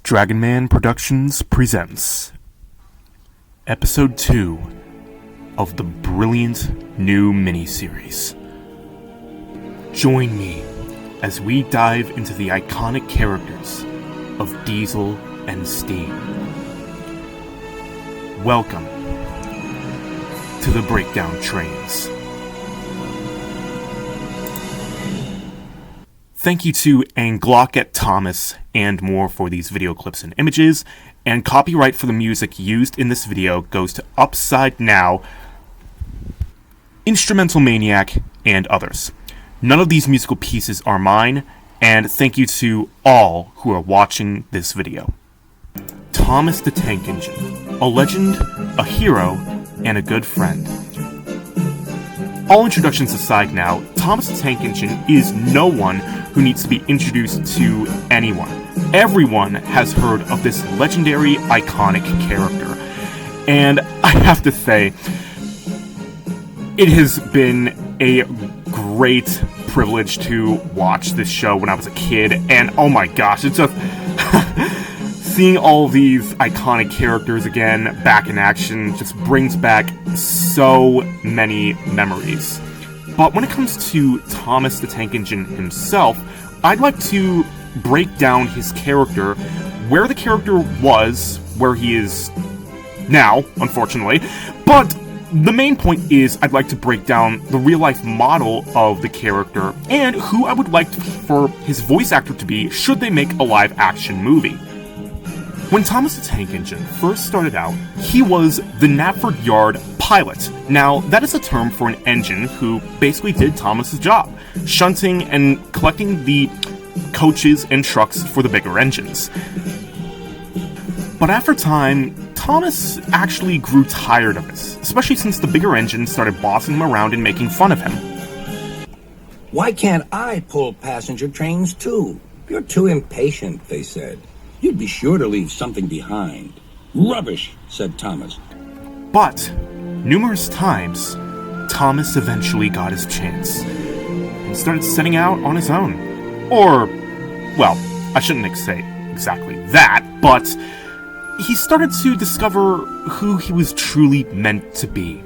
Dragonman Productions presents Episode 2 of the brilliant new miniseries. Join me as we dive into the iconic characters of Diesel and Steam. Welcome to the Breakdown Trains. Thank you to Anglocket Thomas and more for these video clips and images, and copyright for the music used in this video goes to Upside Now, Instrumental Maniac, and others. None of these musical pieces are mine, and thank you to all who are watching this video. Thomas the Tank Engine, a legend, a hero, and a good friend. All introductions aside now, Thomas the Tank Engine is no one who needs to be introduced to anyone. Everyone has heard of this legendary, iconic character. And I have to say, it has been a great privilege to watch this show when I was a kid, and oh my gosh, it's just seeing all these iconic characters again back in action just brings back so many memories. But when it comes to Thomas the Tank Engine himself, I'd like to break down his character, where the character was, where he is now, unfortunately. But the main point is I'd like to break down the real-life model of the character and who I would like for his voice actor to be should they make a live-action movie. When Thomas the Tank Engine first started out, he was the Knapford Yard pilot. Now, that is a term for an engine who basically did Thomas's job, shunting and collecting the coaches and trucks for the bigger engines. But after time, Thomas actually grew tired of this, especially since the bigger engines started bossing him around and making fun of him. Why can't I pull passenger trains too? You're too impatient, they said. You'd be sure to leave something behind. Rubbish, said Thomas. But numerous times, Thomas eventually got his chance and started setting out on his own. Or, well, I shouldn't say exactly that, but he started to discover who he was truly meant to be.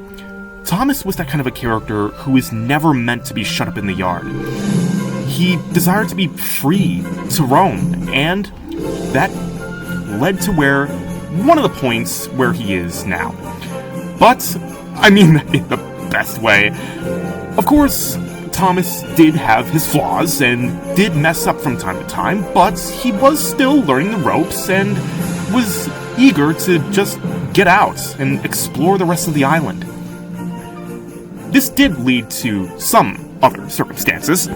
Thomas was that kind of a character who was never meant to be shut up in the yard. He desired to be free to roam, and that led to one of the points where he is now. But, I mean, in the best way. Of course, Thomas did have his flaws and did mess up from time to time, but he was still learning the ropes and was eager to just get out and explore the rest of the island. This did lead to some other circumstances,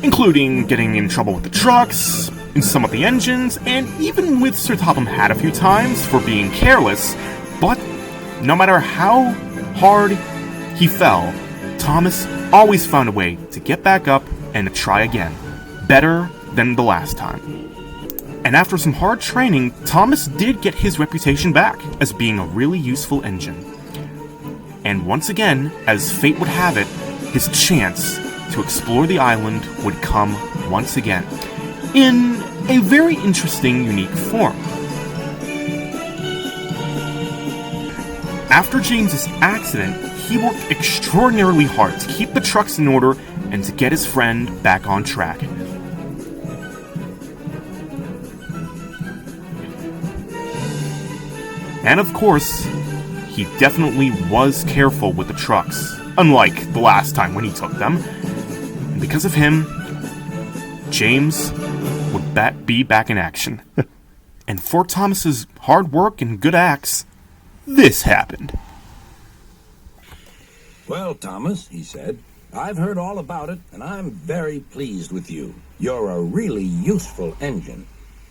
including getting in trouble with the trucks, in some of the engines, and even with Sir Topham Hatt a few times for being careless. But no matter how hard he fell, Thomas always found a way to get back up and to try again, better than the last time. And after some hard training, Thomas did get his reputation back as being a really useful engine. And once again, as fate would have it, his chance to explore the island would come once again, in a very interesting, unique form. After James's accident, he worked extraordinarily hard to keep the trucks in order and to get his friend back on track. And of course, he definitely was careful with the trucks, unlike the last time when he took them. And because of him, James would be back in action. And for Thomas's hard work and good acts, this happened. Well, Thomas, he said, I've heard all about it, and I'm very pleased with you. You're a really useful engine.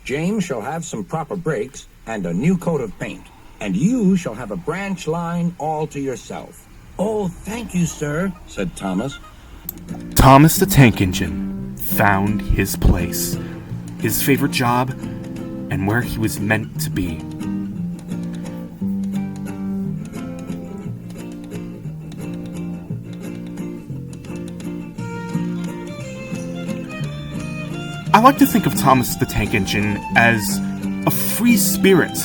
James shall have some proper brakes and a new coat of paint, and you shall have a branch line all to yourself. Oh, thank you, sir, said Thomas. Thomas the Tank Engine found his place, his favorite job, and where he was meant to be. I like to think of Thomas the Tank Engine as a free spirit,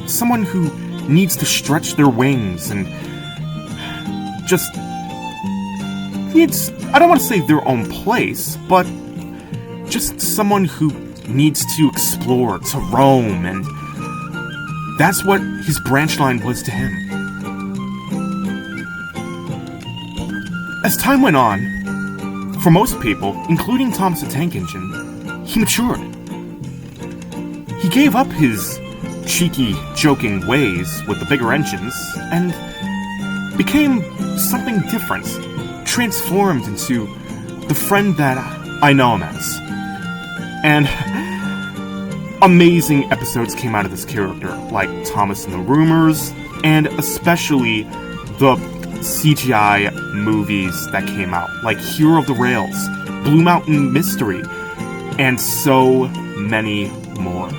someone who needs to stretch their wings and just needs, I don't want to say their own place, but just someone who needs to explore, to roam, and that's what his branch line was to him. As time went on, for most people, including Thomas the Tank Engine, he matured. He gave up his cheeky, joking ways with the bigger engines and became something different, transformed into the friend that I know him as. And amazing episodes came out of this character, like Thomas and the Rumors, and especially the CGI movies that came out, like Hero of the Rails, Blue Mountain Mystery, and so many more.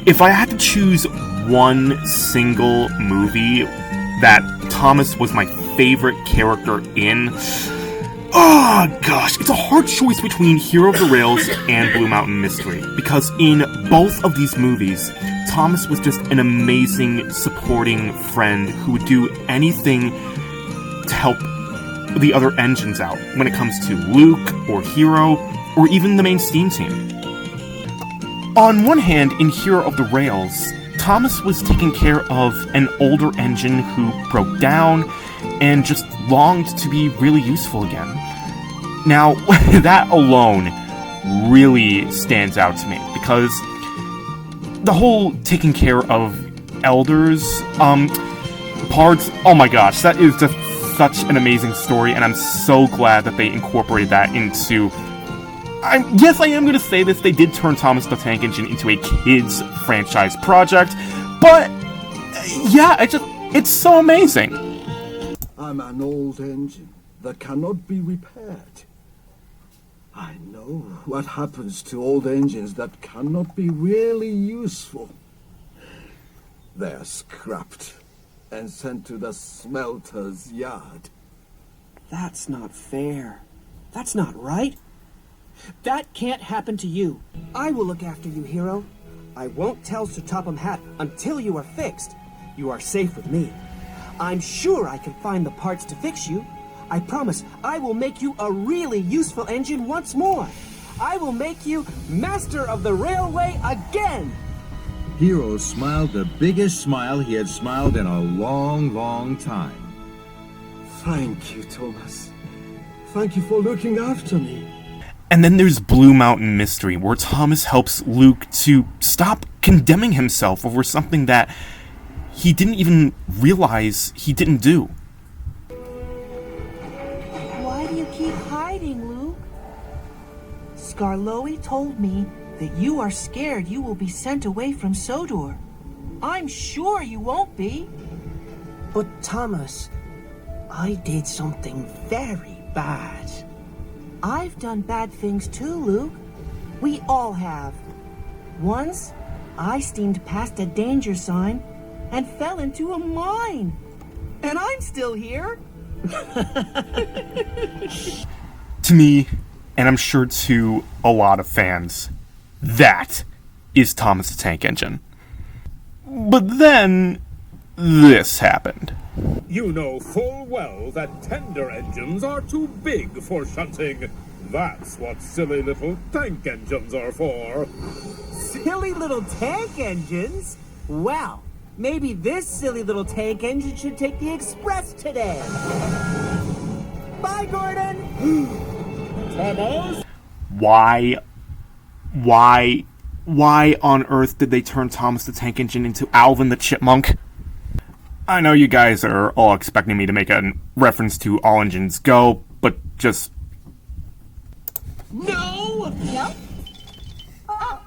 If I had to choose one single movie that Thomas was my favorite character in, oh gosh, it's a hard choice between Hero of the Rails and Blue Mountain Mystery, because in both of these movies, Thomas was just an amazing supporting friend who would do anything to help the other engines out when it comes to Luke or Hero or even the main Steam team. On one hand, in Hero of the Rails, Thomas was taking care of an older engine who broke down and just longed to be really useful again. Now, that alone really stands out to me, because the whole taking care of elders, parts, oh my gosh, that is just such an amazing story, and I'm so glad that they incorporated that into... yes, I am going to say this, they did turn Thomas the Tank Engine into a kids franchise project, but yeah, it's so amazing. I'm an old engine that cannot be repaired. I know what happens to old engines that cannot be really useful. They're scrapped and sent to the smelter's yard. That's not fair. That's not right. That can't happen to you. I will look after you, Hero. I won't tell Sir Topham Hatt until you are fixed. You are safe with me. I'm sure I can find the parts to fix you. I promise I will make you a really useful engine once more. I will make you master of the railway again. Hero smiled the biggest smile he had smiled in a long, long time. Thank you, Thomas. Thank you for looking after me. And then there's Blue Mountain Mystery, where Thomas helps Luke to stop condemning himself over something that he didn't even realize he didn't do. Why do you keep hiding, Luke? Skarloey told me that you are scared you will be sent away from Sodor. I'm sure you won't be. But Thomas, I did something very bad. I've done bad things too, Luke. We all have. Once, I steamed past a danger sign and fell into a mine. And I'm still here. To me, and I'm sure to a lot of fans, that is Thomas the Tank Engine. But then, this happened. You know full well that tender engines are too big for shunting. That's what silly little tank engines are for. Silly little tank engines? Well, maybe this silly little tank engine should take the express today. Bye, Gordon! Thomas? Why on earth did they turn Thomas the Tank Engine into Alvin the Chipmunk? I know you guys are all expecting me to make a reference to All Engines Go, but just... No! No? Oh.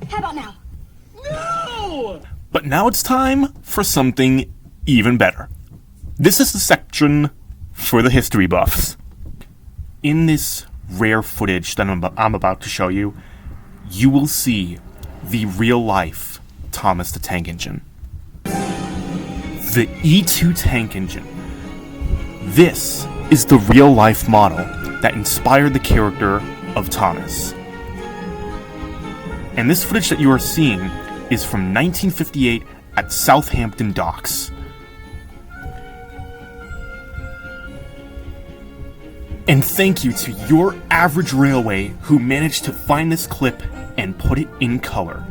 How about now? No! But now it's time for something even better. This is the section for the history buffs. In this rare footage that I'm about to show you, you will see the real-life Thomas the Tank Engine. the E2 tank engine. This is the real-life model that inspired the character of Thomas. And this footage that you are seeing is from 1958 at Southampton Docks. And thank you to Your Average Railway who managed to find this clip and put it in color.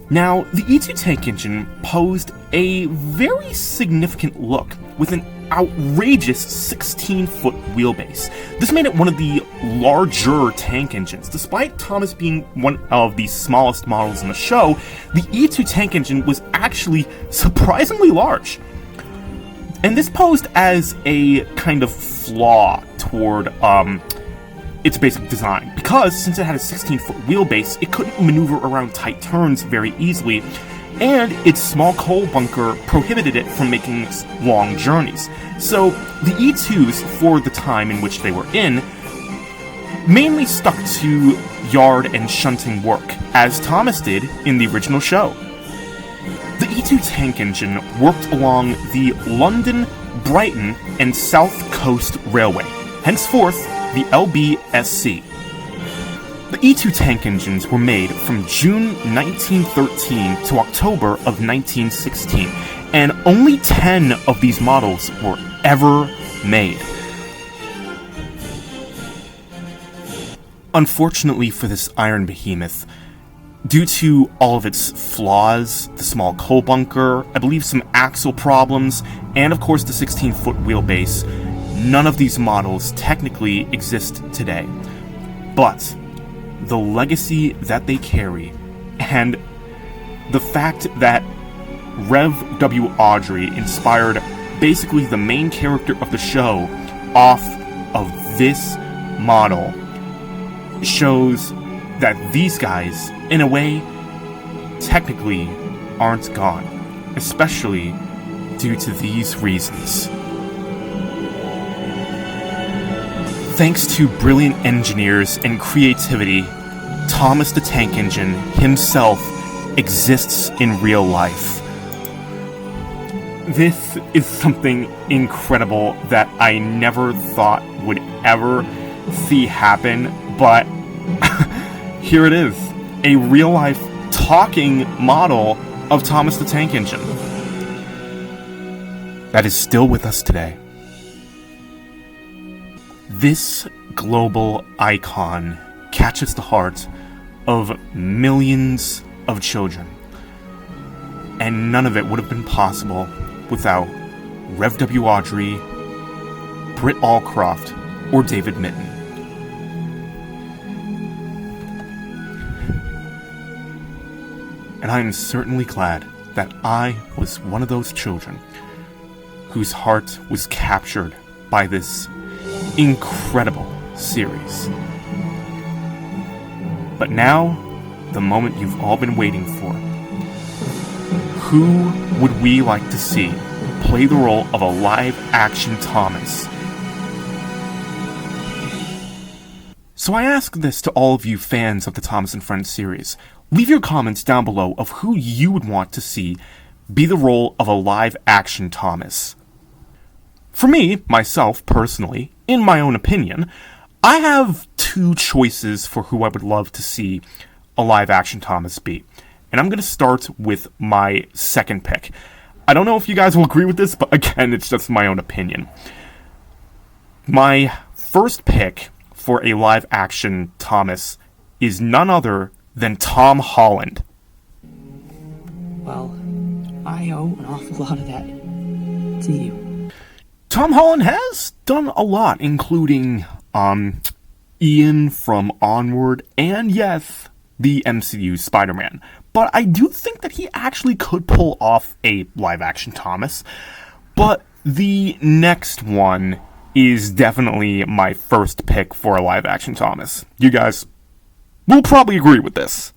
Now, the E2 tank engine posed a very significant look with an outrageous 16-foot wheelbase. This made it one of the larger tank engines. Despite Thomas being one of the smallest models in the show, the E2 tank engine was actually surprisingly large. And this posed as a kind of flaw toward its basic design, because since it had a 16-foot wheelbase, it couldn't maneuver around tight turns very easily, and its small coal bunker prohibited it from making long journeys. So the E2s, for the time in which they were in, mainly stuck to yard and shunting work, as Thomas did in the original show. The E2 tank engine worked along the London, Brighton, and South Coast Railway, henceforth the LBSC. The E2 tank engines were made from June 1913 to October of 1916, and only 10 of these models were ever made. Unfortunately for this iron behemoth, due to all of its flaws, the small coal bunker, I believe some axle problems, and of course the 16-foot wheelbase, none of these models technically exist today. But the legacy that they carry, and the fact that Rev W. Awdry inspired basically the main character of the show off of this model, shows that these guys, in a way, technically aren't gone, especially due to these reasons. Thanks to brilliant engineers and creativity, Thomas the Tank Engine himself exists in real life. This is something incredible that I never thought would ever see happen, but here it is, a real-life talking model of Thomas the Tank Engine that is still with us today. This global icon catches the heart of millions of children, and none of it would have been possible without Rev W. Awdry, Britt Allcroft, or David Mitton. And I am certainly glad that I was one of those children whose heart was captured by this incredible series. But now, the moment you've all been waiting for. Who would we like to see play the role of a live-action Thomas? So I ask this to all of you fans of the Thomas and Friends series. Leave your comments down below of who you would want to see be the role of a live-action Thomas. For me, myself, personally, in my own opinion, I have two choices for who I would love to see a live-action Thomas be. And I'm going to start with my second pick. I don't know if you guys will agree with this, but again, it's just my own opinion. My first pick for a live-action Thomas is none other than Tom Holland. Well, I owe an awful lot of that to you. Tom Holland has done a lot, including Ian from Onward, and yes, the MCU Spider-Man. But I do think that he actually could pull off a live-action Thomas. But the next one is definitely my first pick for a live-action Thomas. You guys will probably agree with this.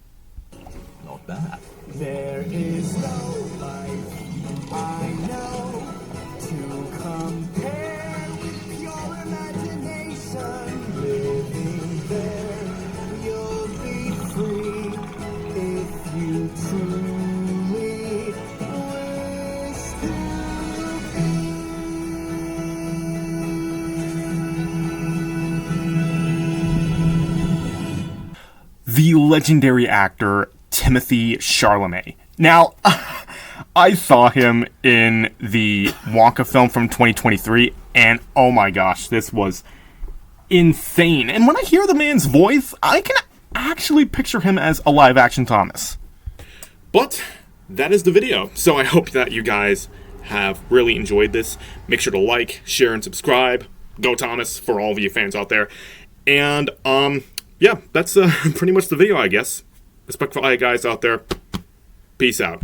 Not bad. There is no life I know to compare with your imagination. Living there, you'll be free if you truly wish to. legendary actor Timothy Chalamet. Now, I saw him in the Wonka film from 2023, and oh my gosh, this was insane. And when I hear the man's voice, I can actually picture him as a live-action Thomas. But that is the video, so I hope that you guys have really enjoyed this. Make sure to like, share, and subscribe. Go Thomas for all of you fans out there. And, yeah, that's pretty much the video, I guess. Respectful eye guys out there. Peace out.